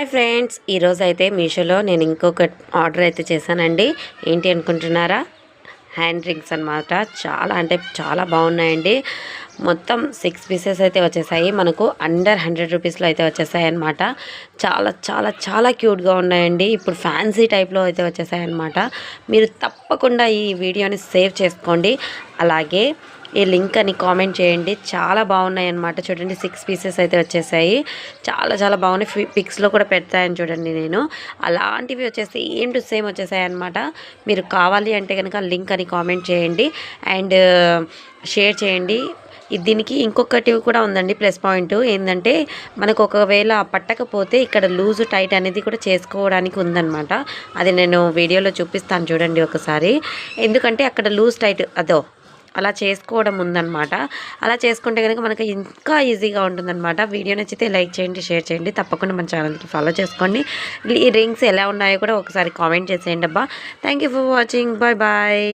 Hi friends, ఈరోజు అయితే మీషోలో నేను ఇంకొక ఆర్డర్ అయితే చేశానండి. ఏంటి అనుకుంటున్నారా? హ్యాండ్ రింగ్స్ అనమాట. చాలా అంటే చాలా బాగున్నాయండి. మొత్తం 6 పీసెస్ అయితే వచ్చేసాయి. మనకు అండర్ 100 రూపీస్లో అయితే వచ్చేసాయి అనమాట. చాలా చాలా చాలా క్యూట్గా ఉన్నాయండి. ఇప్పుడు ఫ్యాన్సీ టైప్లో అయితే వచ్చేసాయి అనమాట. మీరు తప్పకుండా ఈ వీడియోని సేవ్ చేసుకోండి. అలాగే ఈ లింక్ అని కామెంట్ చేయండి. చాలా బాగున్నాయి అన్నమాట. చూడండి 6 పీసెస్ అయితే వచ్చేసాయి. చాలా చాలా బాగున్నాయి. పిక్స్లో కూడా పెడతాయని చూడండి. నేను అలాంటివి వచ్చేసి సేమ్ టు సేమ్ వచ్చేసాయి అనమాట. మీరు కావాలి అంటే కనుక లింక్ అని కామెంట్ చేయండి అండ్ షేర్ చేయండి. దీనికి ఇంకొకటి కూడా ఉందండి ప్లస్ పాయింట్ ఏంటంటే, మనకు ఒకవేళ పట్టకపోతే ఇక్కడ లూజ్ టైట్ అనేది కూడా చేసుకోవడానికి ఉందన్నమాట. అది నేను వీడియోలో చూపిస్తాను చూడండి ఒకసారి. ఎందుకంటే అక్కడ లూజ్ టైట్ అలా చేసుకోవడం ఉందన్నమాట. అలా చేసుకుంటే కనుక మనకు ఇంకా ఈజీగా ఉంటుందన్నమాట. వీడియో నచ్చితే లైక్ చేయండి, షేర్ చేయండి. తప్పకుండా మన ఛానల్కి ఫాలో చేసుకోండి. ఈ రింగ్స్ ఎలా ఉన్నాయో కూడా ఒకసారి కామెంట్ చేసేయండి అబ్బా. Thank you for watching. Bye bye.